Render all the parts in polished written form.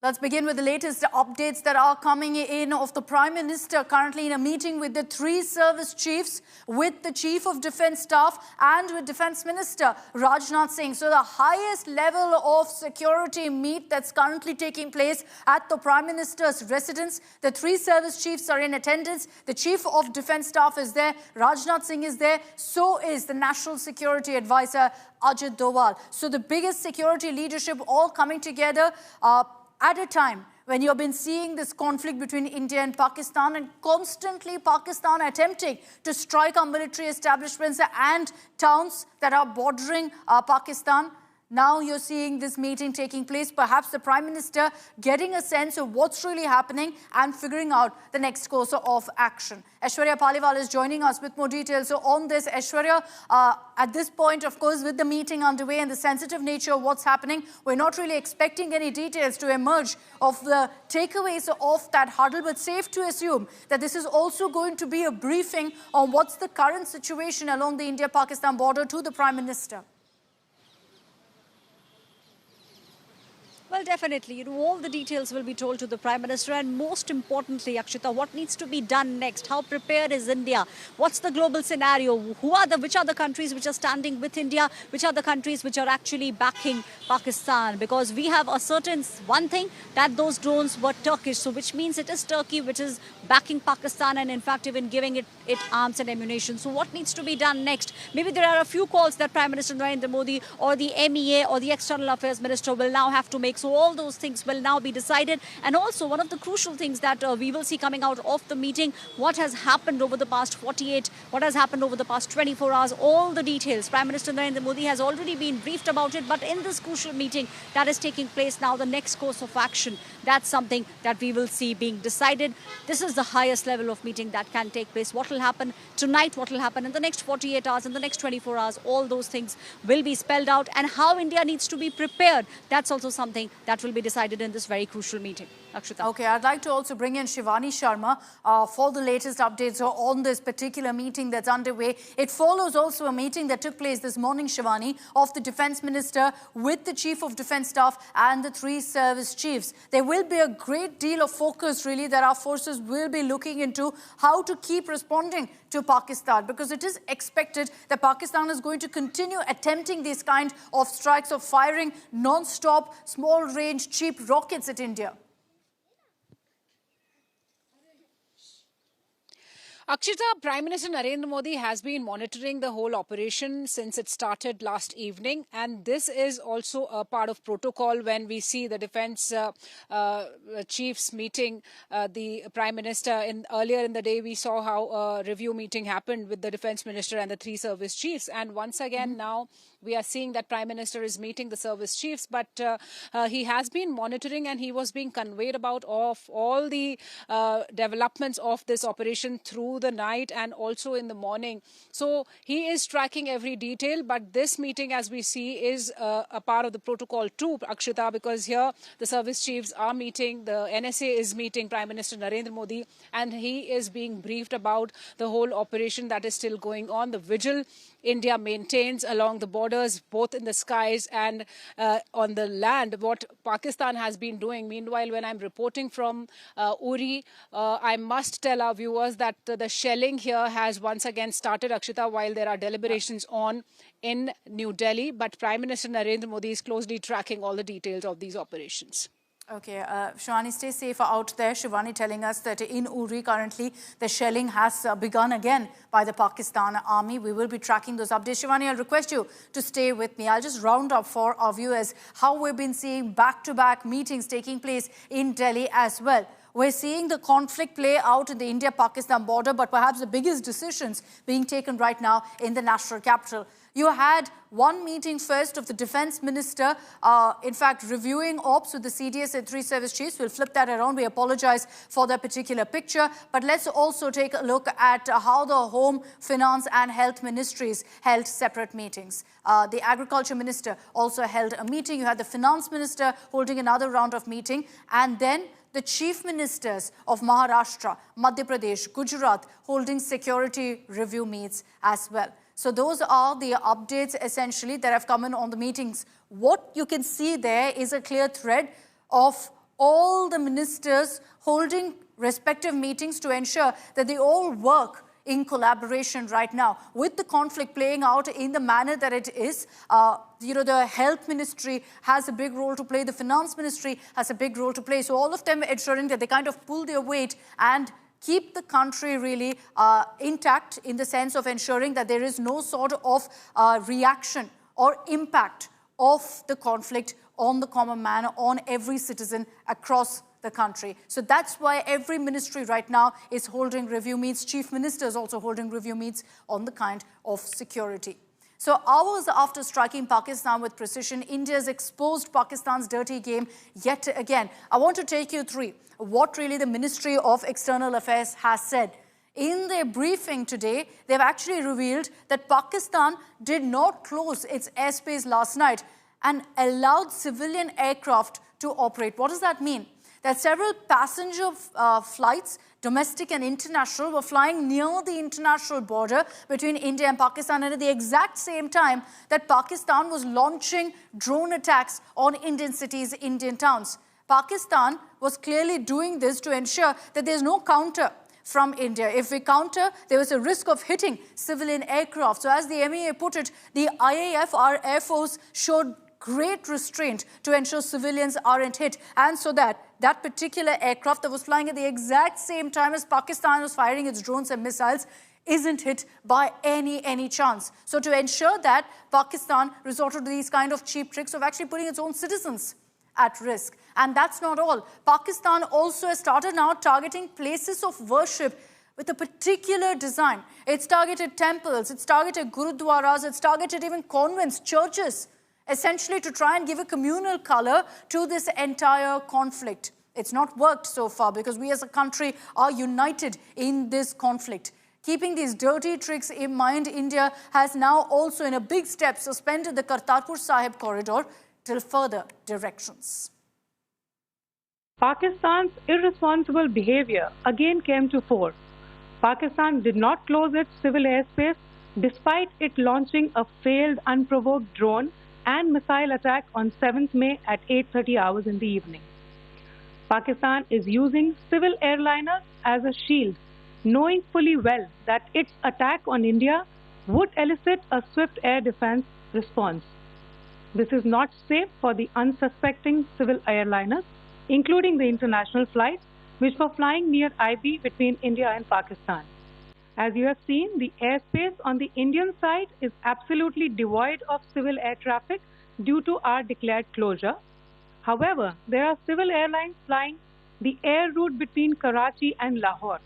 Let's begin with the latest updates that are coming in of the Prime Minister currently in a meeting with the three service chiefs, with the Chief of Defence Staff and with Defence Minister Rajnath Singh. So the highest level of security meet that's currently taking place at the Prime Minister's residence. The three service chiefs are in attendance. The Chief of Defence Staff is there. Rajnath Singh is there. So is the National Security Advisor Ajit Doval. So the biggest security leadership all coming together at a time when you have been seeing this conflict between India and Pakistan, and constantly Pakistan attempting to strike our military establishments and towns that are bordering Pakistan. Now you're seeing this meeting taking place, perhaps the Prime Minister getting a sense of what's really happening and figuring out the next course of action. Aishwarya Paliwal is joining us with more details. So on this, Aishwarya, at this point, of course, with the meeting underway and the sensitive nature of what's happening, we're not really expecting any details to emerge of the takeaways of that huddle, but safe to assume that this is also going to be a briefing on what's the current situation along the India-Pakistan border to the Prime Minister. Well, definitely, all the details will be told to the Prime Minister, and most importantly, Akshita, what needs to be done next? How prepared is India? What's the global scenario? Which are the countries which are standing with India? Which are the countries which are actually backing Pakistan? Because we have a certain one thing that those drones were Turkish, so which means it is Turkey which is backing Pakistan and in fact even giving it arms and ammunition. So what needs to be done next? Maybe there are a few calls that Prime Minister Narendra Modi or the MEA or the External Affairs Minister will now have to make. So all those things will now be decided. And also one of the crucial things that we will see coming out of the meeting, what has happened over the past 48, what has happened over the past 24 hours, all the details. Prime Minister Narendra Modi has already been briefed about it, but in this crucial meeting that is taking place now, the next course of action, that's something that we will see being decided. This is the highest level of meeting that can take place. What will happen tonight, what will happen in the next 48 hours, in the next 24 hours, all those things will be spelled out. And how India needs to be prepared, that's also something that will be decided in this very crucial meeting. Akshita. Okay, I'd like to also bring in Shivani Sharma for the latest updates on this particular meeting that's underway. It follows also a meeting that took place this morning, Shivani, of the Defence Minister with the Chief of Defence Staff and the three service chiefs. There will be a great deal of focus, really, that our forces will be looking into how to keep responding to Pakistan, because it is expected that Pakistan is going to continue attempting these kind of strikes of firing non-stop, small-range, cheap rockets at India. Akshita, Prime Minister Narendra Modi has been monitoring the whole operation since it started last evening, and this is also a part of protocol when we see the defence chiefs meeting the Prime Minister. Earlier in the day, we saw how a review meeting happened with the Defence Minister and the three service chiefs, and once again now we are seeing that Prime Minister is meeting the service chiefs, but he has been monitoring and he was being conveyed about all the developments of this operation through the night and also in the morning. So he is tracking every detail, but this meeting, as we see, is a part of the protocol too, Akshita, because here the service chiefs are meeting, the NSA is meeting Prime Minister Narendra Modi, and he is being briefed about the whole operation that is still going on, the vigil India maintains along the borders, both in the skies and on the land, what Pakistan has been doing. Meanwhile, when I'm reporting from Uri, I must tell our viewers that the shelling here has once again started, Akshita, while there are deliberations on in New Delhi. But Prime Minister Narendra Modi is closely tracking all the details of these operations. Okay, Shivani, stay safe out there. Shivani telling us that in Uri currently the shelling has begun again by the Pakistan army. We will be tracking those updates. Shivani, I'll request you to stay with me. I'll just round up for our viewers how we've been seeing back-to-back meetings taking place in Delhi as well. We're seeing the conflict play out in the India-Pakistan border, but perhaps the biggest decisions being taken right now in the national capital. You had one meeting first of the Defence Minister, in fact, reviewing ops with the CDS and three service chiefs. We'll flip that around. We apologize for that particular picture. But let's also take a look at how the Home, Finance and Health Ministries held separate meetings. The Agriculture Minister also held a meeting. You had the Finance Minister holding another round of meeting. And then the Chief Ministers of Maharashtra, Madhya Pradesh, Gujarat holding security review meets as well. So those are the updates essentially that have come in on the meetings. What you can see there is a clear thread of all the ministers holding respective meetings to ensure that they all work in collaboration right now. With the conflict playing out in the manner that it is, the health ministry has a big role to play, the finance ministry has a big role to play. So all of them ensuring that they kind of pull their weight and keep the country really intact in the sense of ensuring that there is no sort of reaction or impact of the conflict on the common man, on every citizen across the country. So that's why every ministry right now is holding review meets, chief ministers also holding review meets on the kind of security. So hours after striking Pakistan with precision, India's exposed Pakistan's dirty game yet again. I want to take you through what really the Ministry of External Affairs has said. In their briefing today, they've actually revealed that Pakistan did not close its airspace last night and allowed civilian aircraft to operate. What does that mean? That several passenger flights, domestic and international, were flying near the international border between India and Pakistan, and at the exact same time that Pakistan was launching drone attacks on Indian cities, Indian towns. Pakistan was clearly doing this to ensure that there's no counter from India. If we counter, there was a risk of hitting civilian aircraft. So as the MEA put it, the IAF, our Air Force, showed great restraint to ensure civilians aren't hit. And so that particular aircraft that was flying at the exact same time as Pakistan was firing its drones and missiles isn't hit by any chance. So to ensure that, Pakistan resorted to these kind of cheap tricks of actually putting its own citizens at risk. And that's not all. Pakistan also has started now targeting places of worship with a particular design. It's targeted temples, it's targeted gurudwaras, it's targeted even convents, churches, essentially to try and give a communal color to this entire conflict. It's not worked so far because we as a country are united in this conflict. Keeping these dirty tricks in mind, India has now also in a big step suspended the Kartarpur Sahib corridor till further directions. Pakistan's irresponsible behavior again came to fore. Pakistan did not close its civil airspace despite it launching a failed unprovoked drone and missile attack on 7th May at 8:30 hours in the evening. Pakistan is using civil airliners as a shield, knowing fully well that its attack on India would elicit a swift air defense response. This is not safe for the unsuspecting civil airliners, including the international flights, which were flying near IB between India and Pakistan. As you have seen, the airspace on the Indian side is absolutely devoid of civil air traffic due to our declared closure. However, there are civil airlines flying the air route between Karachi and Lahore.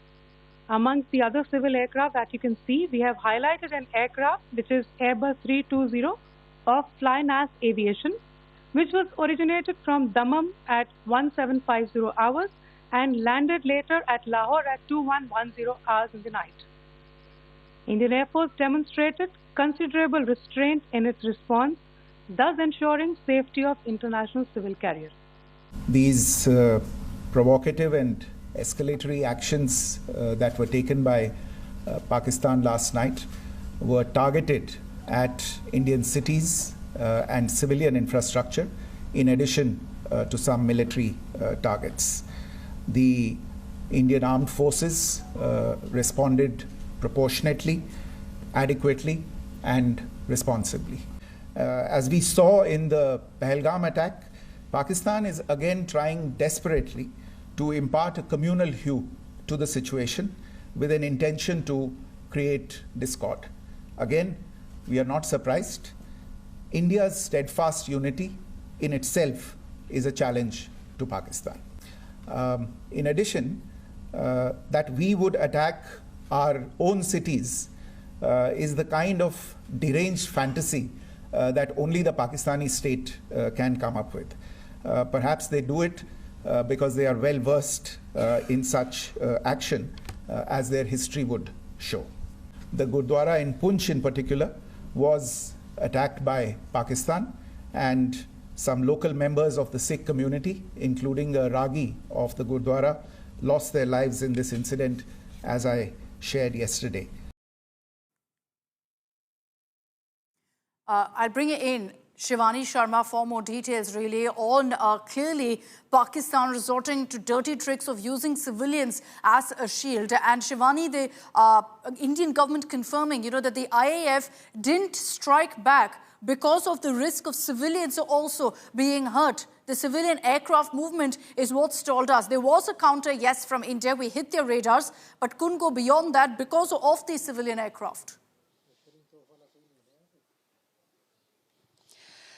Amongst the other civil aircraft that you can see, we have highlighted an aircraft which is Airbus 320 of Flynas Aviation, which was originated from Dammam at 1750 hours and landed later at Lahore at 2110 hours in the night. Indian Air Force demonstrated considerable restraint in its response, thus ensuring safety of international civil carriers. These provocative and escalatory actions that were taken by Pakistan last night were targeted at Indian cities and civilian infrastructure, in addition to some military targets. The Indian Armed Forces responded proportionately, adequately, and responsibly. As we saw in the Pahalgam attack, Pakistan is again trying desperately to impart a communal hue to the situation with an intention to create discord. Again, we are not surprised. India's steadfast unity in itself is a challenge to Pakistan. In addition, that we would attack our own cities is the kind of deranged fantasy that only the Pakistani state can come up with. Perhaps they do it because they are well versed in such action as their history would show. The Gurdwara in Poonch in particular was attacked by Pakistan, and some local members of the Sikh community, including a Ragi of the Gurdwara, lost their lives in this incident, as I shared yesterday. I'll bring it in. Shivani Sharma for more details really on clearly Pakistan resorting to dirty tricks of using civilians as a shield. And Shivani, the Indian government confirming, that the IAF didn't strike back because of the risk of civilians also being hurt. The civilian aircraft movement is what stalled us. There was a counter, yes, from India. We hit their radars, but couldn't go beyond that because of the civilian aircraft.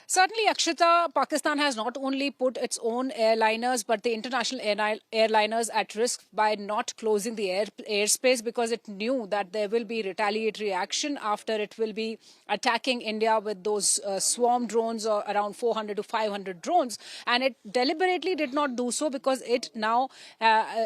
Certainly, Akshita, Pakistan has not only put its own airliners, but the international airliners at risk by not closing the airspace, because it knew that there will be retaliatory action after it will be attacking India with those swarm drones, or around 400 to 500 drones. And it deliberately did not do so because it now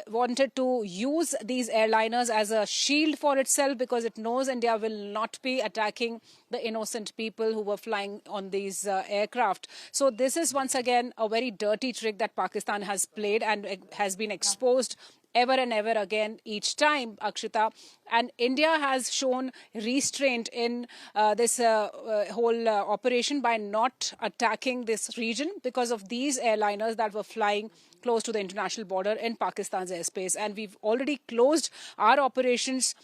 wanted to use these airliners as a shield for itself, because it knows India will not be attacking the innocent people who were flying on these aircraft. So this is once again a very dirty trick that Pakistan has played and has been exposed ever and ever again each time, Akshita. And India has shown restraint in this whole operation by not attacking this region because of these airliners that were flying close to the international border in Pakistan's airspace. And we've already closed our operations,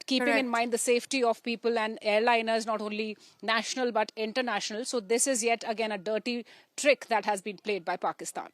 keeping in mind the safety of people and airliners, not only national but international. So this is yet again a dirty trick that has been played by Pakistan.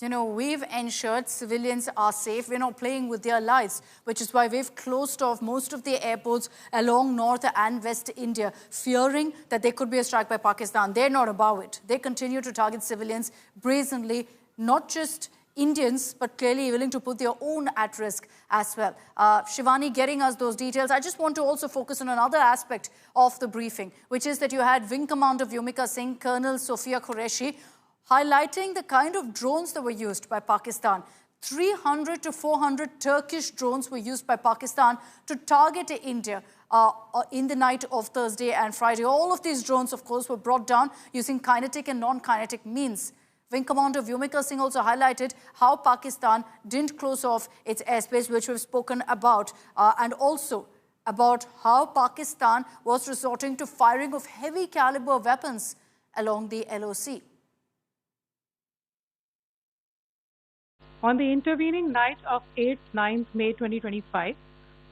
We've ensured civilians are safe. We're not playing with their lives, which is why we've closed off most of the airports along North and West India, fearing that there could be a strike by Pakistan. They're not about it. They continue to target civilians brazenly, not just Indians, but clearly willing to put their own at risk as well. Shivani getting us those details. I just want to also focus on another aspect of the briefing, which is that you had Wing Commander Vyomika Singh, Colonel Sophia Qureshi, highlighting the kind of drones that were used by Pakistan. 300 to 400 Turkish drones were used by Pakistan to target India in the night of Thursday and Friday. All of these drones, of course, were brought down using kinetic and non-kinetic means. Wing Commander Vyomika Singh also highlighted how Pakistan didn't close off its airspace, which we've spoken about, and also about how Pakistan was resorting to firing of heavy caliber weapons along the LOC. On the intervening night of 8th-9th May 2025,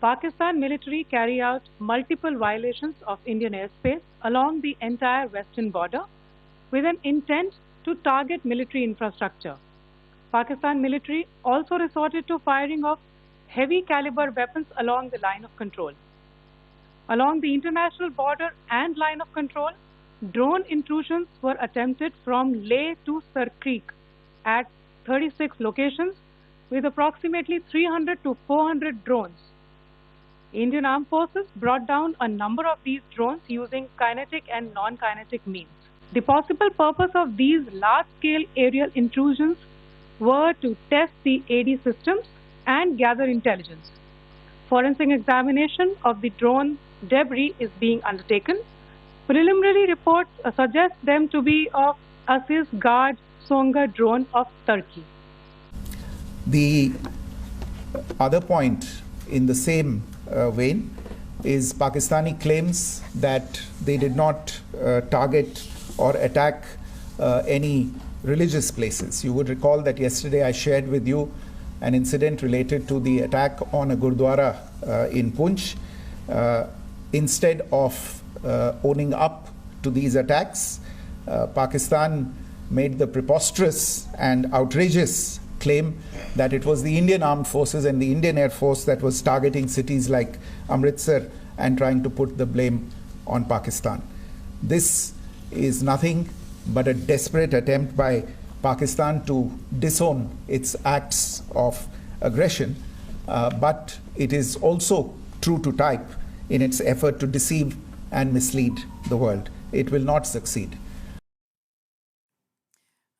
Pakistan military carried out multiple violations of Indian airspace along the entire western border with an intent to target military infrastructure. Pakistan military also resorted to firing of heavy caliber weapons along the line of control. Along the international border and line of control, drone intrusions were attempted from Leh to Sar Creek at 36 locations with approximately 300 to 400 drones. Indian Armed Forces brought down a number of these drones using kinetic and non-kinetic means. The possible purpose of these large-scale aerial intrusions were to test the AD systems and gather intelligence. Forensic examination of the drone debris is being undertaken. Preliminary reports suggest them to be of Aziz Guard Songa drone of Turkey. The other point in the same vein is Pakistani claims that they did not target or attack any religious places. You would recall that yesterday I shared with you an incident related to the attack on a Gurdwara in Poonch. Instead of owning up to these attacks, Pakistan made the preposterous and outrageous claim that it was the Indian Armed Forces and the Indian Air Force that was targeting cities like Amritsar and trying to put the blame on Pakistan. This is nothing but a desperate attempt by Pakistan to disown its acts of aggression, but it is also true to type in its effort to deceive and mislead the world. It will not succeed.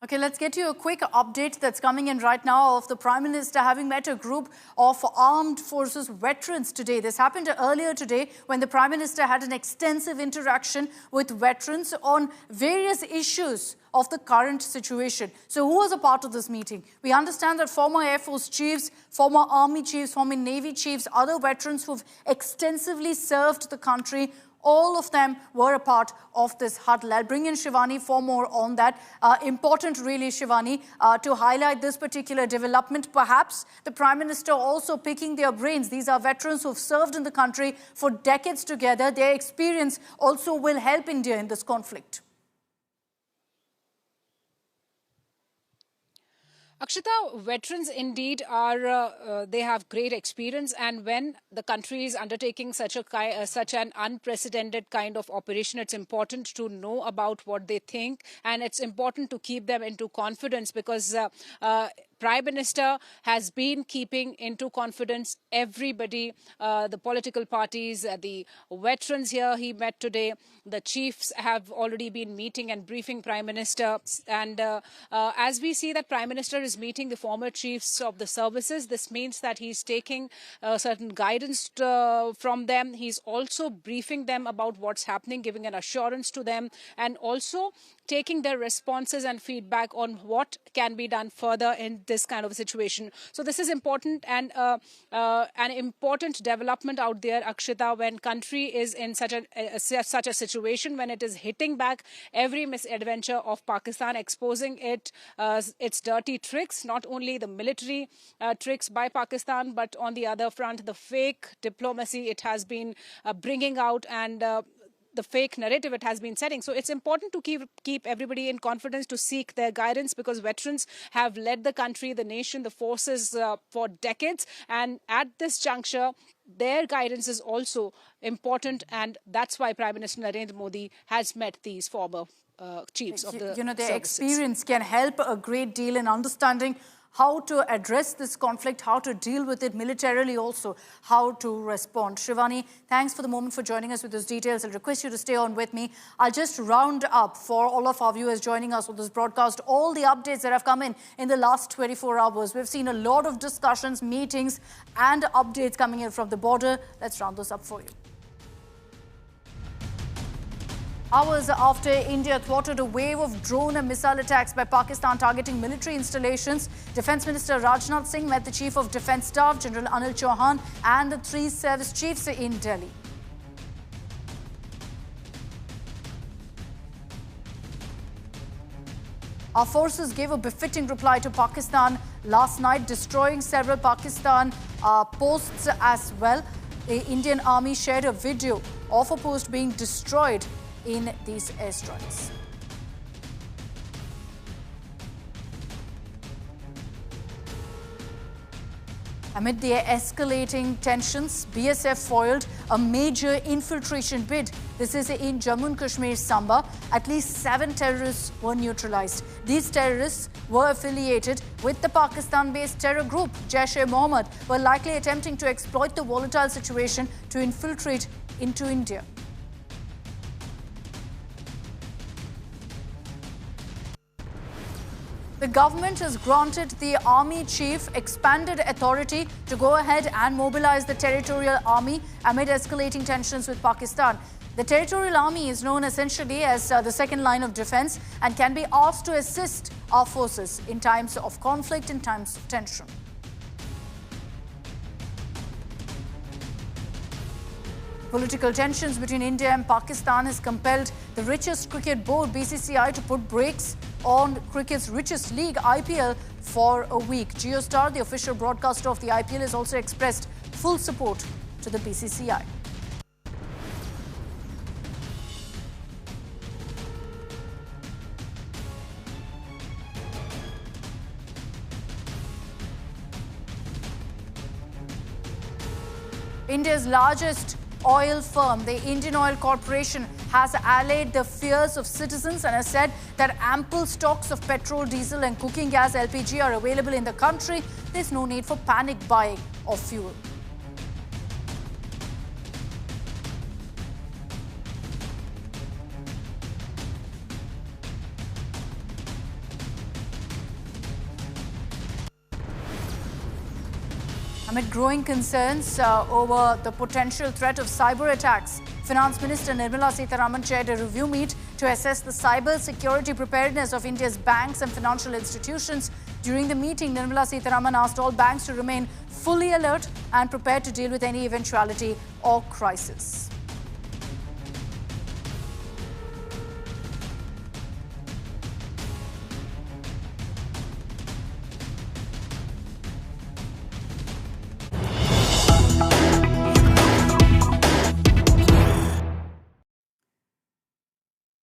Okay, let's get you a quick update that's coming in right now of the Prime Minister having met a group of armed forces veterans today. This happened earlier today when the Prime Minister had an extensive interaction with veterans on various issues of the current situation. So who was a part of this meeting? We understand that former Air Force chiefs, former Army chiefs, former Navy chiefs, other veterans who've extensively served the country All of them were a part of this huddle. I'll bring in Shivani for more on that. Important really, Shivani, to highlight this particular development. Perhaps the Prime Minister also picking their brains. These are veterans who've served in the country for decades together. Their experience also will help India in this conflict. Akshita, veterans indeed are, they have great experience, and when the country is undertaking such an unprecedented kind of operation, it's important to know about what they think, and it's important to keep them into confidence, because Prime Minister has been keeping into confidence everybody, the political parties, the veterans here he met today. The chiefs have already been meeting and briefing Prime Minister. And as we see that Prime Minister is meeting the former chiefs of the services, this means that he's taking certain guidance from them. He's also briefing them about what's happening, giving an assurance to them, and also taking their responses and feedback on what can be done further in this kind of a situation. So this is important, and an important development out there, Akshita, when country is in such a situation, when it is hitting back every misadventure of Pakistan, exposing its dirty tricks, not only the military tricks by Pakistan, but on the other front, the fake diplomacy it has been bringing out, and the fake narrative it has been setting. So it's important to keep everybody in confidence, to seek their guidance, because veterans have led the country, the nation, the forces for decades. And at this juncture, their guidance is also important. And that's why Prime Minister Narendra Modi has met these former chiefs of the their services. experience can help a great deal in understanding how to address this conflict, how to deal with it militarily, also how to respond. Shivani, thanks for the moment for joining us with those details. I'll request you to stay on with me. I'll just round up for all of our viewers joining us on this broadcast all the updates that have come in the last 24 hours. We've seen a lot of discussions, meetings and updates coming in from the border. Let's round this up for you. Hours after India thwarted a wave of drone and missile attacks by Pakistan targeting military installations, Defence Minister Rajnath Singh met the Chief of Defence Staff, General Anil Chauhan, and the 3 service chiefs in Delhi. Our forces gave a befitting reply to Pakistan last night, destroying several Pakistan posts as well. The Indian Army shared a video of a post being destroyed in these airstrikes. Amid the escalating tensions, BSF foiled a major infiltration bid. This is in Jammu and Kashmir, Samba. At least 7 terrorists were neutralized. These terrorists were affiliated with the Pakistan-based terror group Jaish-e-Mohammed, were likely attempting to exploit the volatile situation to infiltrate into India. The government has granted the army chief expanded authority to go ahead and mobilize the territorial army amid escalating tensions with Pakistan. The territorial army is known essentially as the second line of defense and can be asked to assist our forces in times of conflict, in times of tension. Political tensions between India and Pakistan has compelled the richest cricket board, BCCI, to put brakes on cricket's richest league, IPL, for a week. JioStar, the official broadcaster of the IPL, has also expressed full support to the BCCI. India's largest oil firm, the Indian Oil Corporation, has allayed the fears of citizens and has said that ample stocks of petrol, diesel and cooking gas LPG are available in the country. There's no need for panic buying of fuel. Amid growing concerns over the potential threat of cyber attacks, Finance Minister Nirmala Sitharaman chaired a review meet to assess the cyber security preparedness of India's banks and financial institutions. During the meeting, Nirmala Sitharaman asked all banks to remain fully alert and prepared to deal with any eventuality or crisis.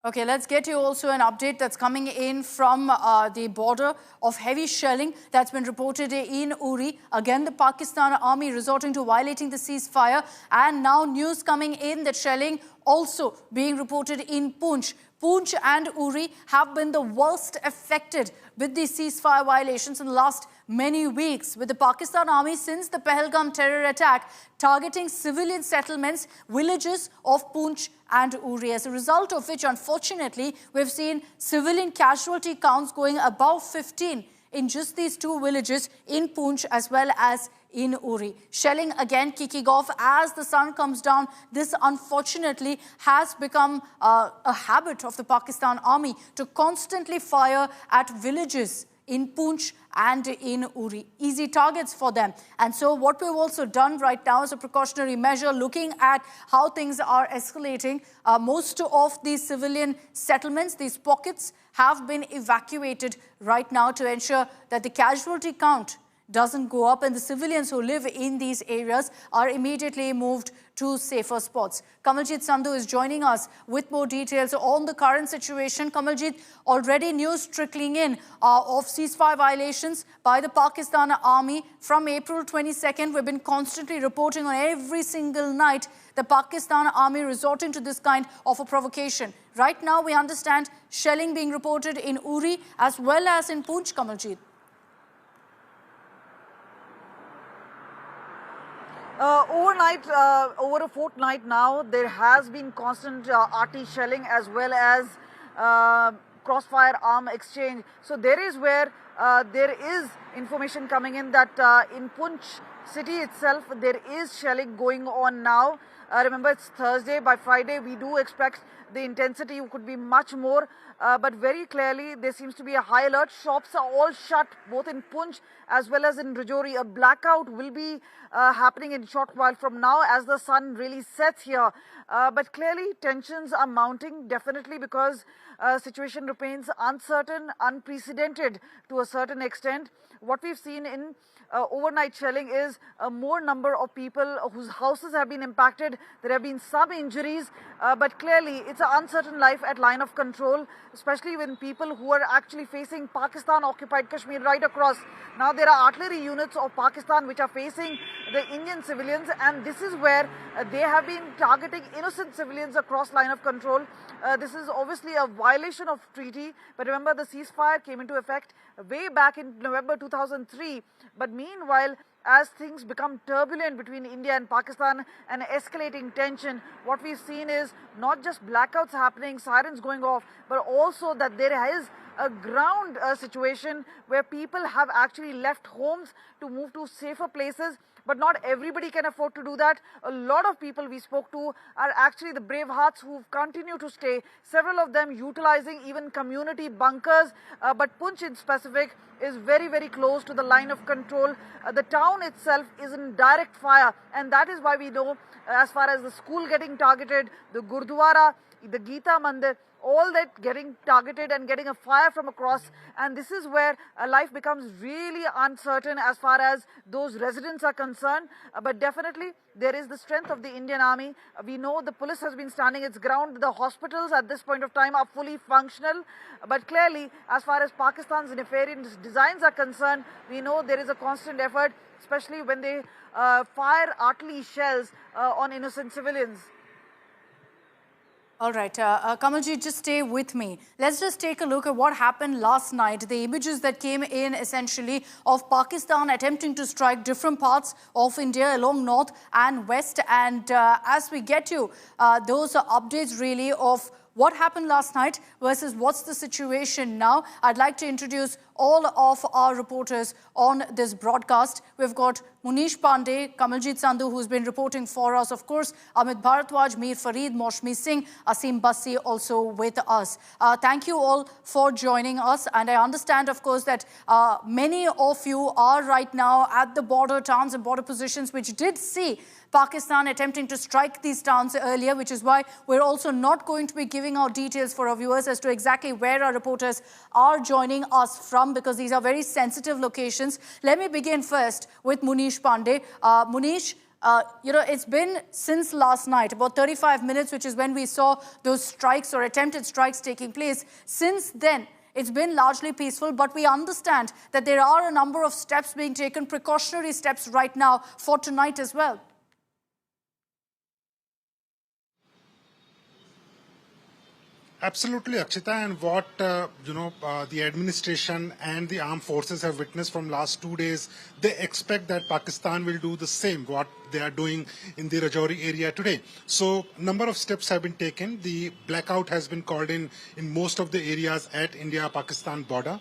Okay, let's get you also an update that's coming in from the border of heavy shelling that's been reported in Uri. Again, the Pakistan army resorting to violating the ceasefire. And now news coming in that shelling also being reported in Poonch. Poonch and Uri have been the worst affected with the ceasefire violations in the last many weeks, with the Pakistan army since the Pahalgam terror attack targeting civilian settlements, villages of Poonch and Uri, as a result of which, unfortunately, we've seen civilian casualty counts going above 15 in just these two villages in Poonch as well as in Uri. Shelling again kicking off as the sun comes down. This, unfortunately, has become a habit of the Pakistan army to constantly fire at villages in Poonch and in Uri. Easy targets for them. And so what we've also done right now is a precautionary measure, looking at how things are escalating. Most of these civilian settlements, these pockets, have been evacuated right now to ensure that the casualty count doesn't go up and the civilians who live in these areas are immediately moved to safer spots. Kamaljit Sandhu is joining us with more details on the current situation. Kamaljit, already news trickling in of ceasefire violations by the Pakistan army from April 22nd. We've been constantly reporting on every single night the Pakistan army resorting to this kind of a provocation. Right now, we understand shelling being reported in Uri as well as in Poonch, Kamaljit. Overnight, over a fortnight now, there has been constant RT shelling as well as crossfire arm exchange. So there is where there is information coming in that in Poonch city itself, there is shelling going on now. Remember, it's Thursday. By Friday, we do expect the intensity could be much more. But very clearly, there seems to be a high alert. Shops are all shut, both in Poonch as well as in Rajouri. A blackout will be happening in a short while from now as the sun really sets here. But clearly, tensions are mounting, definitely, because situation remains uncertain, unprecedented to a certain extent. What we've seen in overnight shelling is a more number of people whose houses have been impacted. There have been some injuries, but clearly it's an uncertain life at line of control, especially when people who are actually facing Pakistan-occupied Kashmir right across. Now there are artillery units of Pakistan which are facing the Indian civilians, and this is where they have been targeting innocent civilians across line of control. This is obviously a violation of treaty, but remember the ceasefire came into effect way back in November 2003. But meanwhile, as things become turbulent between India and Pakistan and escalating tension, what we've seen is not just blackouts happening, sirens going off, but also that there is a ground situation where people have actually left homes to move to safer places. But not everybody can afford to do that. A lot of people we spoke to are actually the brave hearts who continue to stay, several of them utilizing even community bunkers. But Poonch in specific is very, very close to the line of control. The town itself is in direct fire, and that is why we know, as far as the school getting targeted, the Gurdwara, the Gita Mandir, all that getting targeted and getting a fire from across. And this is where life becomes really uncertain as far as those residents are concerned. But definitely there is the strength of the Indian army. We know the police has been standing its ground. The hospitals at this point of time are fully functional. But clearly, as far as Pakistan's nefarious designs are concerned, we know there is a constant effort, especially when they fire artillery shells on innocent civilians. All right, Kamalji, just stay with me. Let's just take a look at what happened last night. The images that came in essentially of Pakistan attempting to strike different parts of India along north and west. And as we get you those updates really of what happened last night versus what's the situation now, I'd like to introduce all of our reporters on this broadcast. We've got Munish Pandey, Kamaljit Sandhu, who's been reporting for us. Of course, Amit Bharadwaj, Mir Farid, Maushmi Singh, Asim Bassi also with us. Thank you all for joining us. And I understand, of course, that many of you are right now at the border towns and border positions, which did see Pakistan attempting to strike these towns earlier, which is why we're also not going to be giving out details for our viewers as to exactly where our reporters are joining us from, because these are very sensitive locations. Let me begin first with Munish Pandey. Munish, It's been since last night, about 35 minutes, which is when we saw those strikes or attempted strikes taking place. Since then, it's been largely peaceful, but we understand that there are a number of steps being taken, precautionary steps right now for tonight as well. Absolutely, Akshita, and what the administration and the armed forces have witnessed from last 2 days, they expect that Pakistan will do the same, what they are doing in the Rajouri area today. So, number of steps have been taken. The blackout has been called in most of the areas at India-Pakistan border.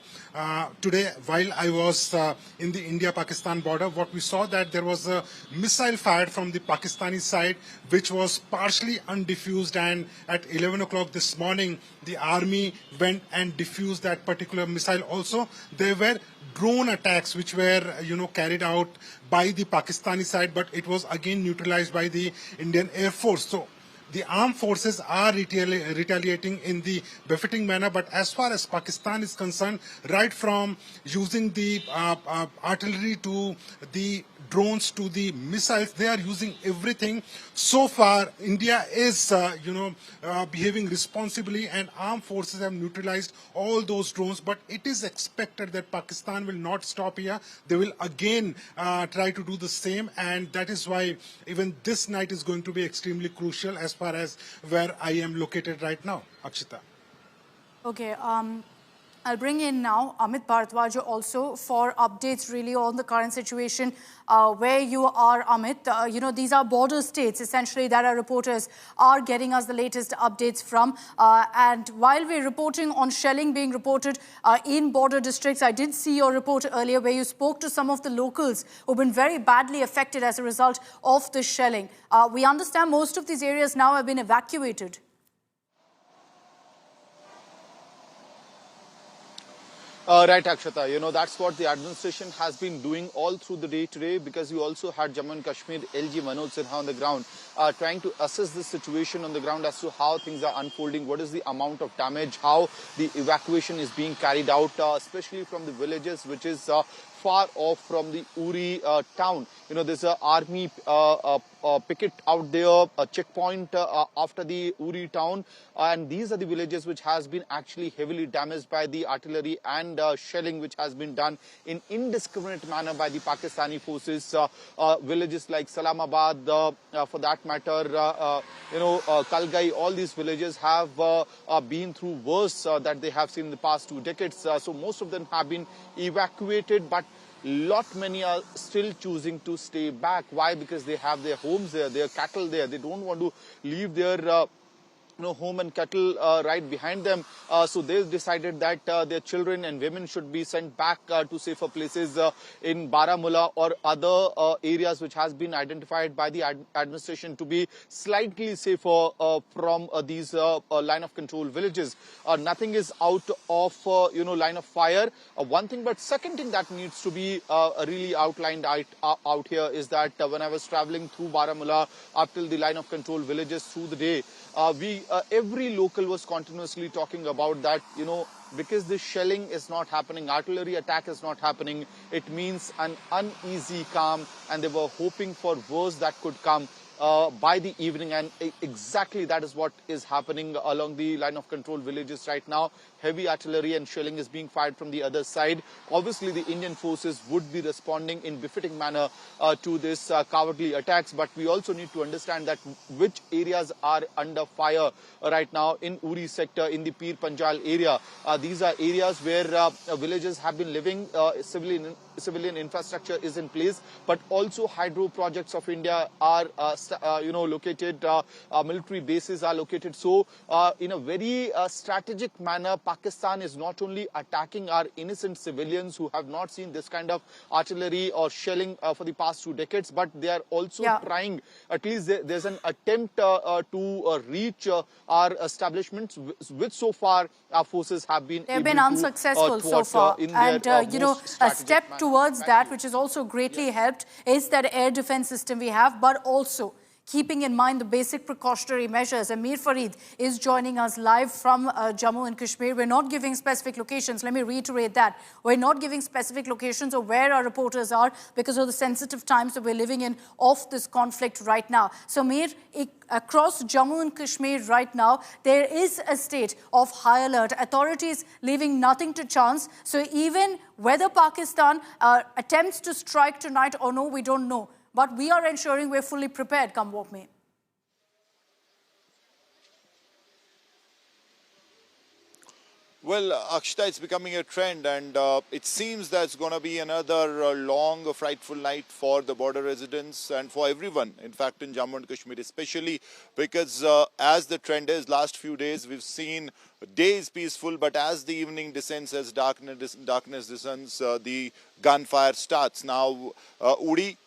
Today, while I was in the India-Pakistan border, what we saw that there was a missile fired from the Pakistani side, which was partially undifused, and at 11 o'clock this morning, the army went and defused that particular missile. Also, there were drone attacks which were, carried out by the Pakistani side, but it was again neutralized by the Indian Air Force. So the armed forces are retaliating in the befitting manner, but as far as Pakistan is concerned, right from using the artillery to the drones to the missiles, they are using everything. So far, India is, behaving responsibly, and armed forces have neutralized all those drones. But it is expected that Pakistan will not stop here. They will again try to do the same, and that is why even this night is going to be extremely crucial as far as where I am located right now, Akshita. Okay. I'll bring in now Amit Bharadwaj also for updates really on the current situation where you are, Amit. These are border states essentially that our reporters are getting us the latest updates from. And while we're reporting on shelling being reported in border districts, I did see your report earlier where you spoke to some of the locals who've been very badly affected as a result of the shelling. We understand most of these areas now have been evacuated. Right, Akshata. That's what the administration has been doing all through the day today, because you also had Jammu and Kashmir LG Manoj Sinha on the ground trying to assess the situation on the ground as to how things are unfolding, what is the amount of damage, how the evacuation is being carried out, especially from the villages which is far off from the Uri town. There's an army picket out there, a checkpoint after the Uri town, and these are the villages which has been actually heavily damaged by the artillery and shelling which has been done in indiscriminate manner by the Pakistani forces. Villages like Salamabad, for that matter, Kalgai, all these villages have been through worse that they have seen in the past 2 decades. So most of them have been evacuated, but lot many are still choosing to stay back. Why? Because they have their homes there, their cattle there. They don't want to leave their home and cattle right behind them. So they've decided that their children and women should be sent back to safer places in Baramulla or other areas which has been identified by the administration to be slightly safer from these line of control villages. Nothing is out of line of fire. One thing, but second thing that needs to be really outlined out here is that when I was traveling through Baramulla up till the line of control villages through the day, every local was continuously talking about that, because the shelling is not happening, artillery attack is not happening, it means an uneasy calm, and they were hoping for worse that could come by the evening, and exactly that is what is happening along the line of control villages right now. Heavy artillery and shelling is being fired from the other side. Obviously, the Indian forces would be responding in befitting manner to this cowardly attacks, but we also need to understand that which areas are under fire right now in Uri sector, in the Pir Panjal area. These are areas where villages have been living, civilian infrastructure is in place, but also hydro projects of India are located, military bases are located. So in a very strategic manner, Pakistan is not only attacking our innocent civilians who have not seen this kind of artillery or shelling for the past 2 decades, but they are also trying, at least there's an attempt to reach our establishments, which so far our forces have been unsuccessful so far. And a step towards that, which has also greatly helped, is that air defense system we have, but also keeping in mind the basic precautionary measures. Amir Farid is joining us live from Jammu and Kashmir. We're not giving specific locations. Let me reiterate that. We're not giving specific locations of where our reporters are because of the sensitive times that we're living in of this conflict right now. So Amir, across Jammu and Kashmir right now, there is a state of high alert. Authorities leaving nothing to chance. So even whether Pakistan attempts to strike tonight or no, we don't know. But we are ensuring we're fully prepared, come what may. Well, Akshita, it's becoming a trend, and it seems that's going to be another long, frightful night for the border residents and for everyone, in fact, in Jammu and Kashmir, especially because as the trend is, last few days, we've seen days peaceful, but as the evening descends, as darkness descends, the gunfire starts. Now, Uri,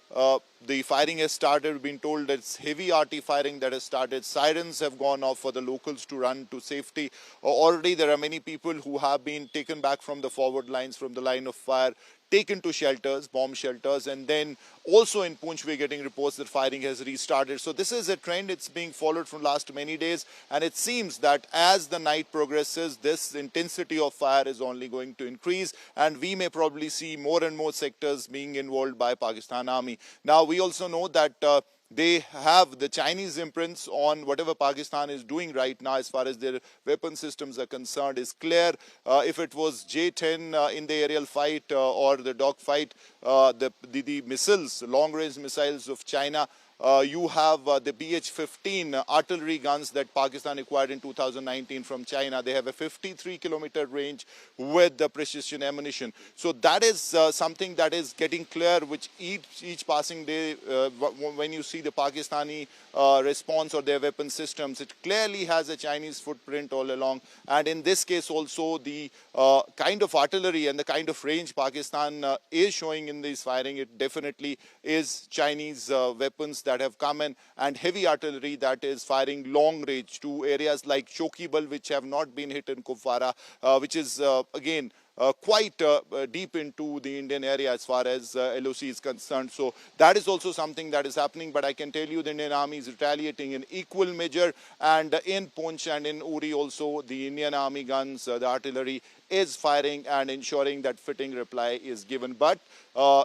the firing has started. We've been told that it's heavy arty firing that has started. Sirens have gone off for the locals to run to safety. Already there are many people who have been taken back from the forward lines, from the line of fire, taken to shelters, bomb shelters, and then also in Poonch we're getting reports that firing has restarted. So this is a trend. It's being followed from last many days, and it seems that as the night progresses, this intensity of fire is only going to increase, and we may probably see more and more sectors being involved by Pakistan Army. Now we also know that they have the Chinese imprints on whatever Pakistan is doing right now as far as their weapon systems are concerned is clear. If it was J-10 in the aerial fight or the dog fight, the missiles, long-range missiles of China, you have the BH-15 artillery guns that Pakistan acquired in 2019 from China. They have a 53-kilometer range with the precision ammunition. So that is something that is getting clear, which each passing day, when you see the Pakistani response or their weapon systems, it clearly has a Chinese footprint all along. And in this case also, the kind of artillery and the kind of range Pakistan is showing in this firing, it definitely is Chinese weapons that have come in, and heavy artillery that is firing long range to areas like Chokibal, which have not been hit in Kupwara, which is again quite deep into the Indian area as far as LOC is concerned. So that is also something that is happening, but I can tell you the Indian Army is retaliating in equal measure, and in Poonch and in Uri also the Indian Army guns, the artillery is firing and ensuring that fitting reply is given. But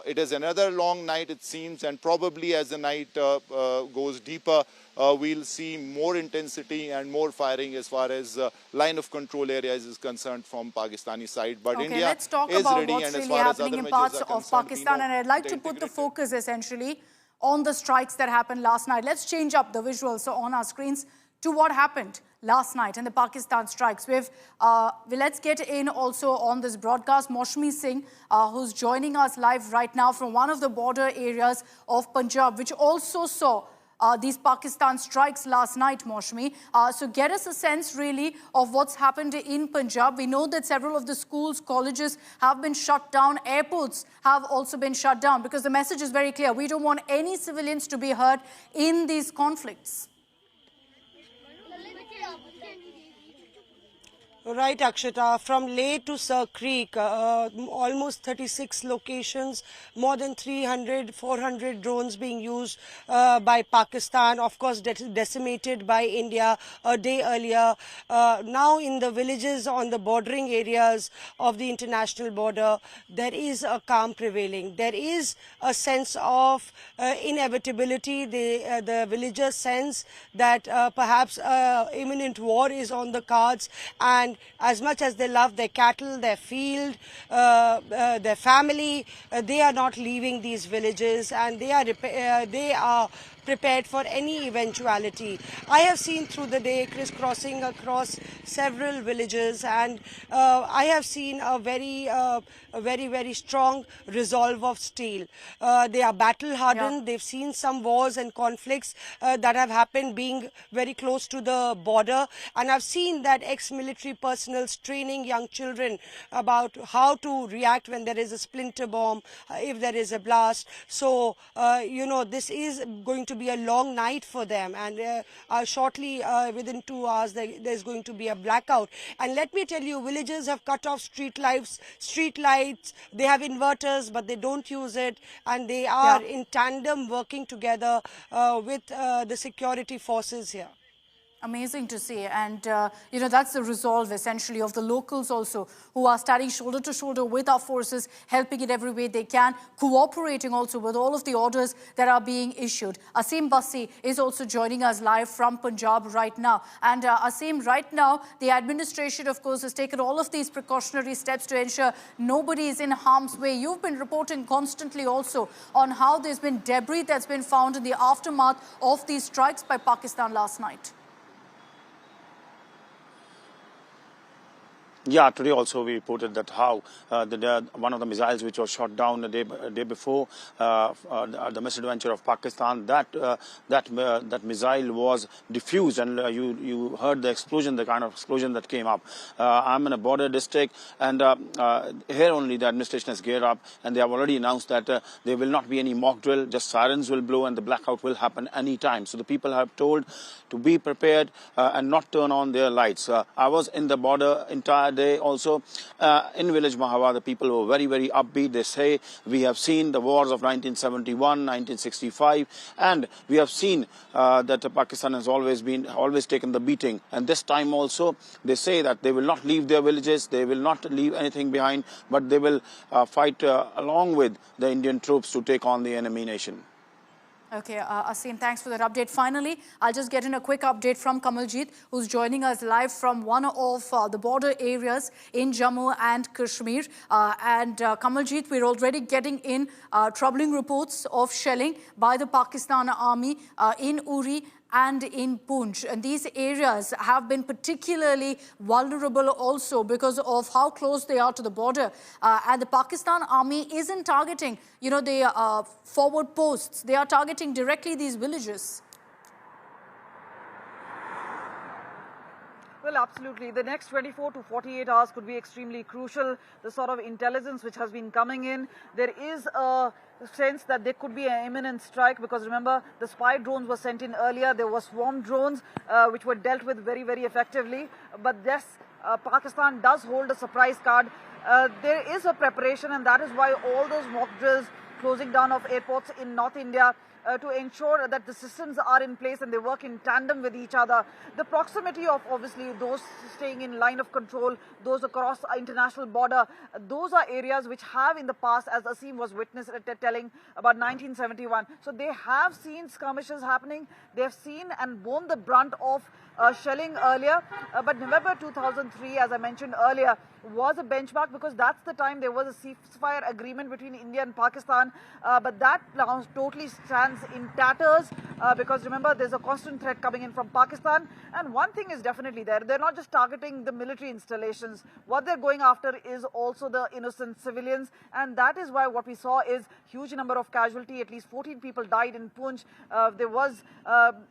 it is another long night, it seems, and probably as the night goes deeper, we'll see more intensity and more firing as far as line of control areas is concerned from Pakistani side. But okay, India let's talk is about ready, what's and as really far as happening other in parts measures are of concerned, Pakistan, and I'd like to put the focus essentially on the strikes that happened last night. Let's change up the visuals so on our screens to what happened last night and the Pakistan strikes. Let's get in also on this broadcast Maushmi Singh, who's joining us live right now from one of the border areas of Punjab, which also saw these Pakistan strikes last night, Maushmi. So get us a sense really of what's happened in Punjab. We know that several of the schools, colleges have been shut down. Airports have also been shut down because the message is very clear. We don't want any civilians to be hurt in these conflicts. Right, Akshita. From Leh to Sir Creek, almost 36 locations, more than 300, 400 drones being used by Pakistan, of course decimated by India a day earlier. Now in the villages on the bordering areas of the international border, there is a calm prevailing. There is a sense of inevitability. The villagers sense that perhaps imminent war is on the cards, and as much as they love their cattle, their field, their family, they are not leaving these villages, and they are prepared for any eventuality. I have seen through the day crisscrossing across several villages, and I have seen a very strong resolve of steel. They are battle hardened. Yeah. They've seen some wars and conflicts that have happened being very close to the border, and I've seen that ex-military personnel training young children about how to react when there is a splinter bomb, if there is a blast. So, you know, this is going to to be a long night for them, and shortly, within 2 hours, there's going to be a blackout. And let me tell you, villagers have cut off street lights. They have inverters, but they don't use it, and they are in tandem working together with the security forces here. Amazing to see. And, that's the resolve, essentially, of the locals also, who are standing shoulder to shoulder with our forces, helping in every way they can, cooperating also with all of the orders that are being issued. Asim Bassi is also joining us live from Punjab right now. And, Asim, right now, the administration, of course, has taken all of these precautionary steps to ensure nobody is in harm's way. You've been reporting constantly also on how there's been debris that's been found in the aftermath of these strikes by Pakistan last night. Yeah, today also we reported that how one of the missiles which was shot down the day before the misadventure of Pakistan, that missile was diffused, and you heard the explosion, the kind of explosion that came up. I'm in a border district, and here only the administration has geared up, and they have already announced that there will not be any mock drill, just sirens will blow and the blackout will happen anytime. So the people have told to be prepared and not turn on their lights. I was in the border entire day also. In village Mahawar, the people were very, very upbeat. They say, we have seen the wars of 1971, 1965, and we have seen that Pakistan has always taken the beating. And this time also, they say that they will not leave their villages, they will not leave anything behind, but they will fight along with the Indian troops to take on the enemy nation. Okay, Asim, thanks for that update. Finally, I'll just get in a quick update from Kamaljit, who's joining us live from one of the border areas in Jammu and Kashmir. Kamaljit, we're already getting in troubling reports of shelling by the Pakistan Army in Uri and in Poonch. And these areas have been particularly vulnerable also because of how close they are to the border. And the Pakistan Army isn't targeting, the forward posts. They are targeting directly these villages. Well, absolutely. The next 24 to 48 hours could be extremely crucial. The sort of intelligence which has been coming in, there is a sense that there could be an imminent strike, because remember, the spy drones were sent in earlier. There were swarm drones which were dealt with very, very effectively. But yes, Pakistan does hold a surprise card. There is a preparation, and that is why all those mock drills, closing down of airports in North India, to ensure that the systems are in place and they work in tandem with each other. The proximity of obviously those staying in line of control, those across international border, those are areas which have in the past, as Asim was telling about 1971. So they have seen skirmishes happening. They have seen and borne the brunt of shelling earlier. But November 2003, as I mentioned earlier, was a benchmark, because that's the time there was a ceasefire agreement between India and Pakistan. But that now totally stands in tatters, because remember, there's a constant threat coming in from Pakistan. And one thing is definitely there. They're not just targeting the military installations. What they're going after is also the innocent civilians. And that is why what we saw is huge number of casualty. At least 14 people died in Poonch. There was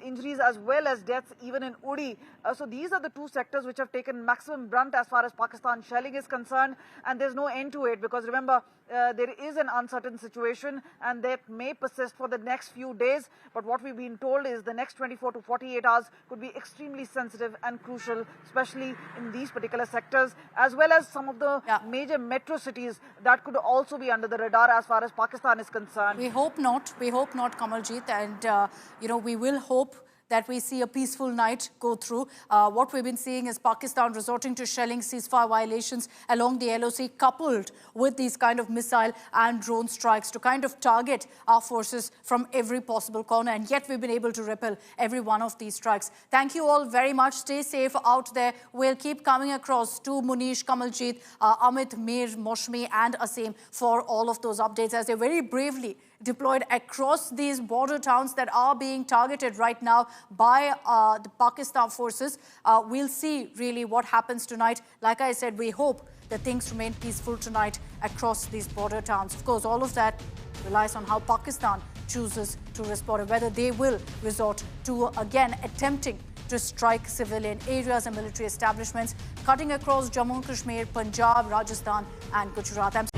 injuries as well as deaths even in Uri. So these are the two sectors which have taken maximum brunt as far as Pakistan shelling is concerned. And there's no end to it, because remember, there is an uncertain situation and that may persist for the next few days. But what we've been told is the next 24 to 48 hours could be extremely sensitive and crucial, especially in these particular sectors, as well as some of the major metro cities that could also be under the radar as far as Pakistan is concerned. We hope not. We hope not, Kamaljit. And, we will hope that we see a peaceful night go through. What we've been seeing is Pakistan resorting to shelling ceasefire violations along the LOC, coupled with these kind of missile and drone strikes to kind of target our forces from every possible corner. And yet we've been able to repel every one of these strikes. Thank you all very much. Stay safe out there. We'll keep coming across to Munish, Kamaljit, Amit, Mir, Moshmi and Asim for all of those updates, as they very bravely deployed across these border towns that are being targeted right now by the Pakistan forces. We'll see really what happens tonight. Like I said, we hope that things remain peaceful tonight across these border towns. Of course, all of that relies on how Pakistan chooses to respond, and whether they will resort to, again, attempting to strike civilian areas and military establishments, cutting across Jammu and Kashmir, Punjab, Rajasthan and Gujarat.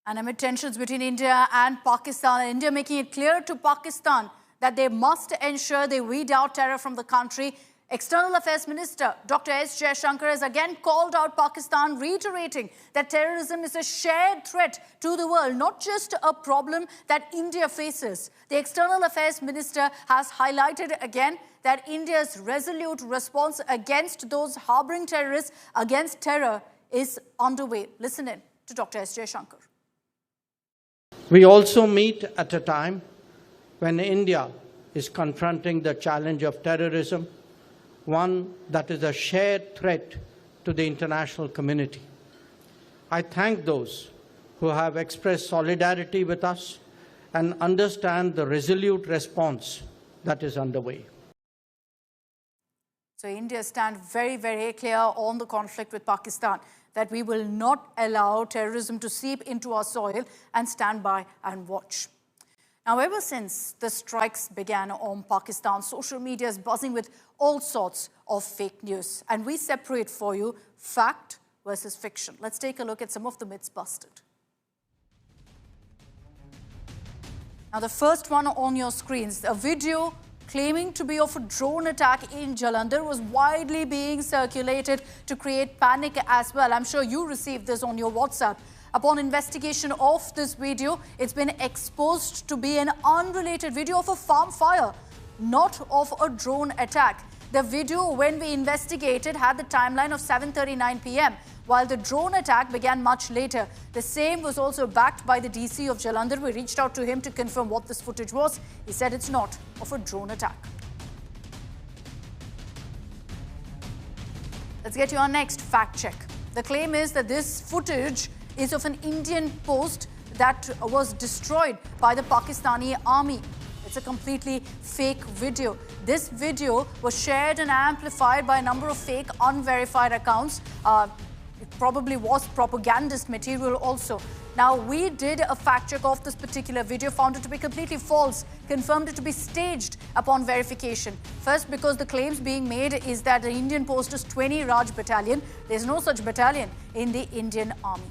And amid tensions between India and Pakistan, India making it clear to Pakistan that they must ensure they weed out terror from the country. External Affairs Minister Dr. S. Jaishankar has again called out Pakistan, reiterating that terrorism is a shared threat to the world, not just a problem that India faces. The External Affairs Minister has highlighted again that India's resolute response against those harboring terrorists, against terror, is underway. Listen in to Dr. S. Jaishankar. We also meet at a time when India is confronting the challenge of terrorism, one that is a shared threat to the international community. I thank those who have expressed solidarity with us and understand the resolute response that is underway. So India stands very, very clear on the conflict with Pakistan, that we will not allow terrorism to seep into our soil and stand by and watch. Now, ever since the strikes began on Pakistan, social media is buzzing with all sorts of fake news. And we separate for you fact versus fiction. Let's take a look at some of the myths busted. Now, the first one on your screens, a video claiming to be of a drone attack in Jalandhar was widely being circulated to create panic as well. I'm sure you received this on your WhatsApp. Upon investigation of this video, it's been exposed to be an unrelated video of a farm fire, not of a drone attack. The video, when we investigated, had the timeline of 7:39 p.m., while the drone attack began much later. The same was also backed by the DC of Jalandhar. We reached out to him to confirm what this footage was. He said it's not of a drone attack. Let's get to our next fact check. The claim is that this footage is of an Indian post that was destroyed by the Pakistani army. It's a completely fake video. This video was shared and amplified by a number of fake, unverified accounts. It probably was propagandist material also. Now, we did a fact check of this particular video, found it to be completely false, confirmed it to be staged upon verification. First, because the claims being made is that the Indian post is 20 Raj battalion. There's no such battalion in the Indian army.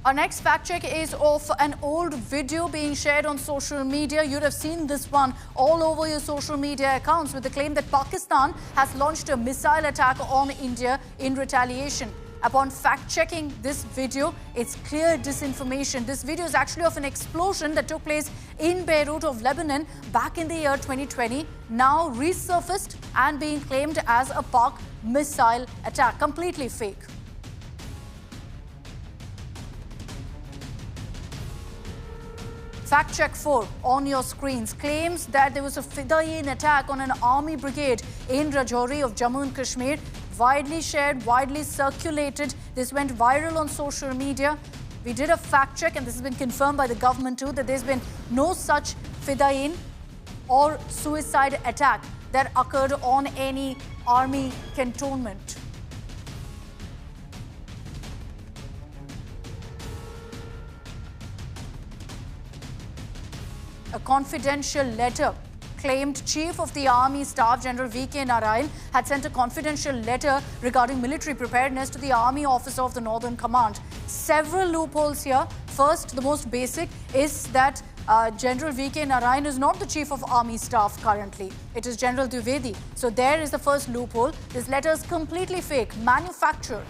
Our next fact check is of an old video being shared on social media. You'd have seen this one all over your social media accounts with the claim that Pakistan has launched a missile attack on India in retaliation. Upon fact-checking this video, it's clear disinformation. This video is actually of an explosion that took place in Beirut of Lebanon back in the year 2020, now resurfaced and being claimed as a Pak missile attack. Completely fake. Fact check 4 on your screens claims that there was a Fidaiin attack on an army brigade in Rajouri of Jammu and Kashmir. Widely shared, widely circulated. This went viral on social media. We did a fact check and this has been confirmed by the government too, that there's been no such Fidaiin or suicide attack that occurred on any army cantonment. A confidential letter claimed Chief of the Army Staff General V.K. Narayan had sent a confidential letter regarding military preparedness to the Army Officer of the Northern Command. Several loopholes here. First, the most basic is that General V.K. Narayan is not the Chief of Army Staff currently. It is General Dwivedi. So there is the first loophole. This letter is completely fake, manufactured.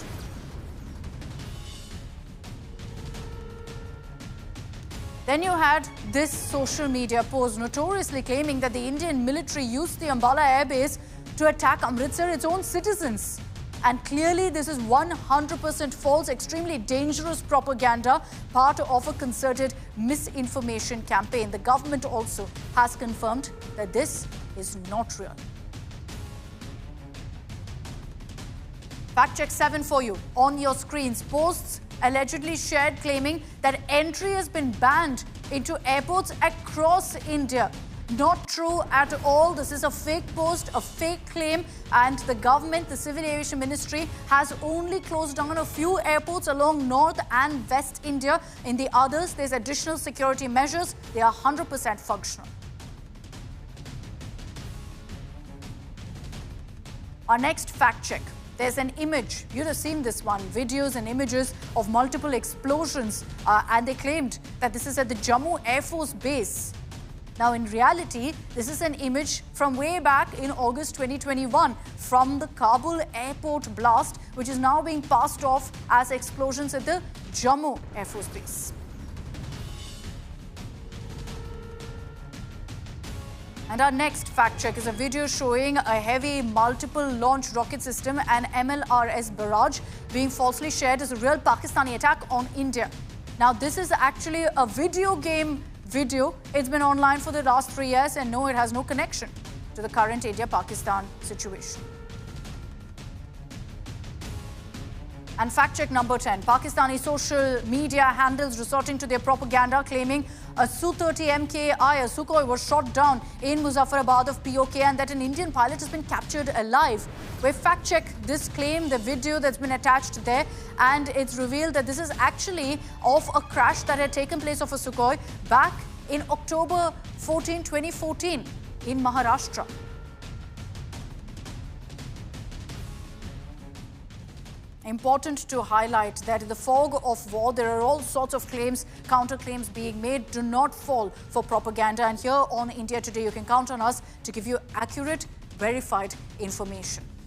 Then you had this social media post notoriously claiming that the Indian military used the Ambala Air Base to attack Amritsar, its own citizens. And clearly this is 100% false, extremely dangerous propaganda, part of a concerted misinformation campaign. The government also has confirmed that this is not real. Fact check 7 for you on your screens. Posts allegedly shared claiming that entry has been banned into airports across India. Not true at all. This is a fake post, a fake claim, and the government, the Civil Aviation Ministry, has only closed down a few airports along North and West India. In the others, there's additional security measures. They are 100% functional. Our next fact check there's an image. You'd have seen this one. Videos and images of multiple explosions. And they claimed that this is at the Jammu Air Force Base. Now, in reality, this is an image from way back in August 2021 from the Kabul airport blast, which is now being passed off as explosions at the Jammu Air Force Base. And our next fact check is a video showing a heavy multiple launch rocket system and MLRS barrage being falsely shared as a real Pakistani attack on India. Now, this is actually a video game video. It's been online for the last 3 years, and no, it has no connection to the current India-Pakistan situation. And fact check number 10. Pakistani social media handles resorting to their propaganda, claiming a Su-30 MKI, a Sukhoi, was shot down in Muzaffarabad of POK and that an Indian pilot has been captured alive. We fact check this claim, the video that's been attached there, and it's revealed that this is actually of a crash that had taken place of a Sukhoi back in October 14, 2014 in Maharashtra. Important to highlight that in the fog of war, there are all sorts of claims, counterclaims being made. Do not fall for propaganda. And here on India Today, you can count on us to give you accurate, verified information.